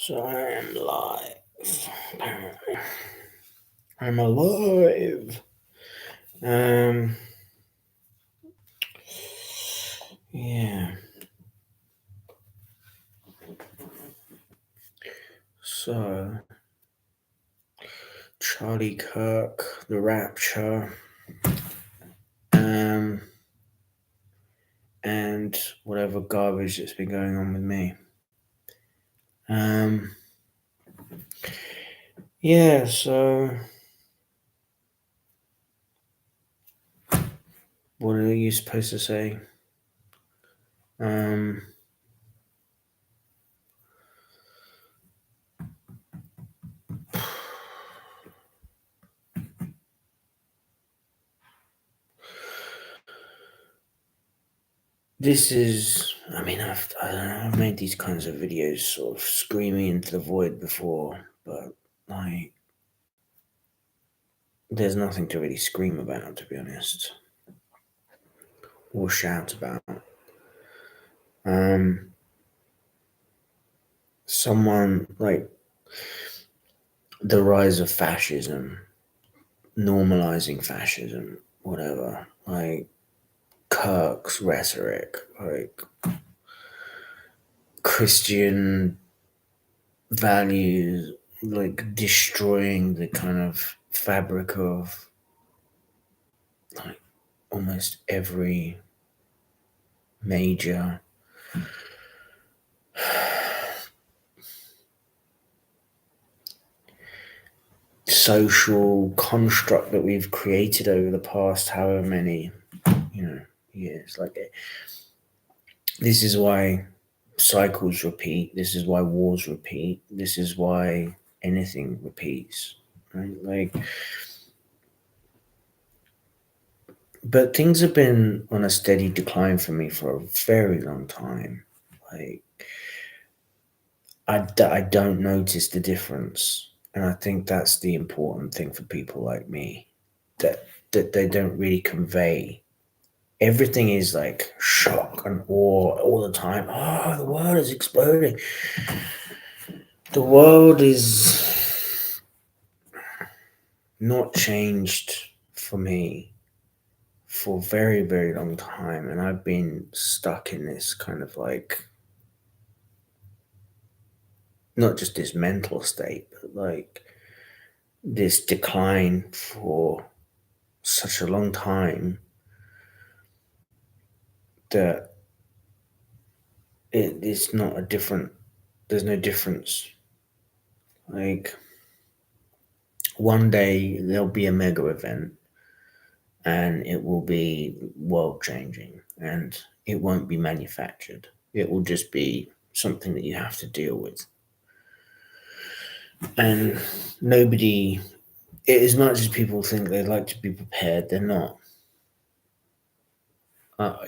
So I am live. Apparently, I'm alive. Um, yeah. So Charlie Kirk, The Rapture, um, and whatever garbage that's been going on with me. Um, yeah. So what are you supposed to say? Um, This is, I mean, I don't know, I've made these kinds of videos sort of screaming into the void before, but like, there's nothing to really scream about, to be honest, or shout about. Um, Someone like the rise of fascism, normalizing fascism, whatever, like Kirk's rhetoric, like Christian values, like destroying the kind of fabric of like almost every major social construct that we've created over the past however many years. Like, this is why cycles repeat, this is why wars repeat, this is why anything repeats, right? Like, but things have been on a steady decline for me for a very long time. Like, I don't notice the difference. And I think that's the important thing for people like me, that they don't really convey. Everything is like shock and awe all the time. Oh, the world is exploding. The world is not changed for me for a very, very long time. And I've been stuck in this kind of like, not just this mental state, but like this decline for such a long time that it's not a different, there's no difference. Like, one day there'll be a mega event and it will be world changing and it won't be manufactured. It will just be something that you have to deal with. And nobody, as much as people think they like to be prepared, they're not.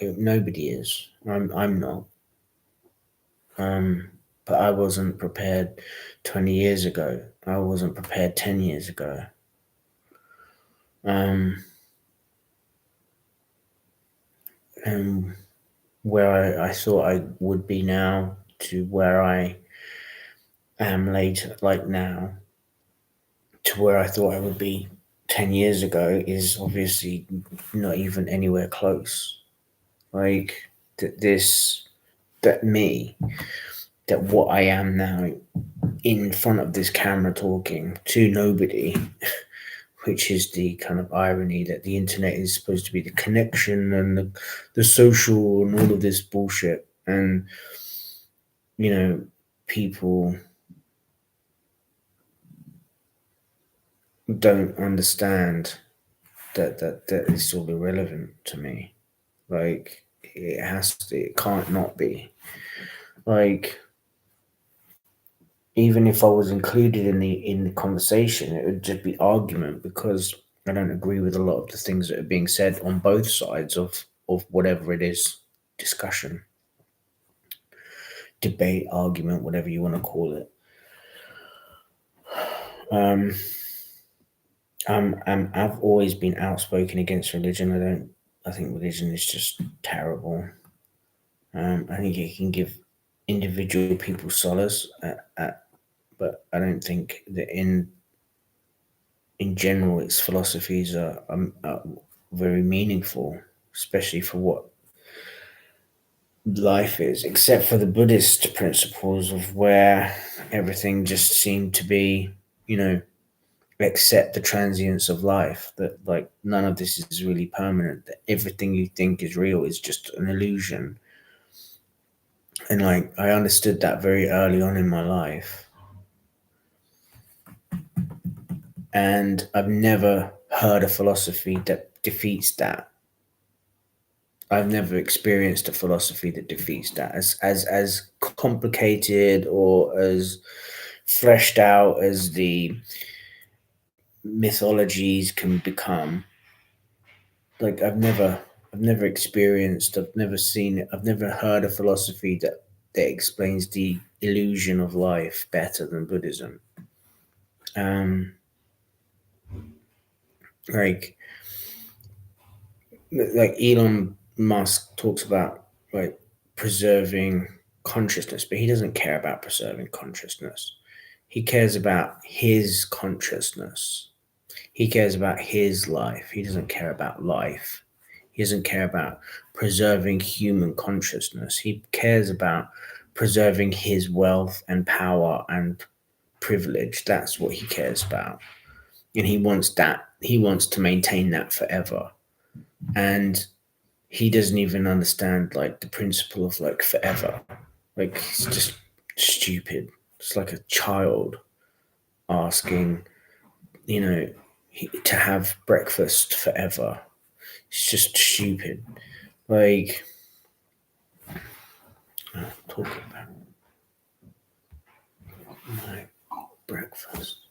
Nobody is. I'm not. Um, but I wasn't prepared 20 years ago. I wasn't prepared 10 years ago. Um, and where I thought I would be now to where I am later, like now, to where I thought I would be 10 years ago is obviously not even anywhere close. Like, this, that me, that what I am now in front of this camera talking to nobody, which is the kind of irony that the internet is supposed to be the connection and the social and all of this bullshit. And, you know, people don't understand that it's all irrelevant to me. Like, it can't not be. Like, even if I was included in the conversation, it would just be argument because I don't agree with a lot of the things that are being said on both sides of whatever it is, discussion, debate, argument, whatever you want to call it. Um, I've always been outspoken against religion. I think religion is just terrible. I think it can give individual people solace at but I don't think that in general its philosophies are very meaningful, especially for what life is, except for the Buddhist principles of where everything just seemed to be, you know, accept the transience of life, that like none of this is really permanent, that everything you think is real is just an illusion. And like I understood that very early on in my life, and I've never heard a philosophy that defeats that. I've never experienced a philosophy that defeats that, as complicated or as fleshed out as the mythologies can become. Like I've never experienced, I've never seen it, I've never heard a philosophy that explains the illusion of life better than Buddhism. Um, like like Elon Musk talks about like preserving consciousness, but he doesn't care about preserving consciousness. He cares about his consciousness. He cares about his life. He doesn't care about life. He doesn't care about preserving human consciousness. He cares about preserving his wealth and power and privilege. That's what he cares about. And he wants that. He wants to maintain that forever. And he doesn't even understand like the principle of like forever. Like he's just stupid. It's like a child asking, you know, to have breakfast forever. It's just stupid. Like, talking about my breakfast.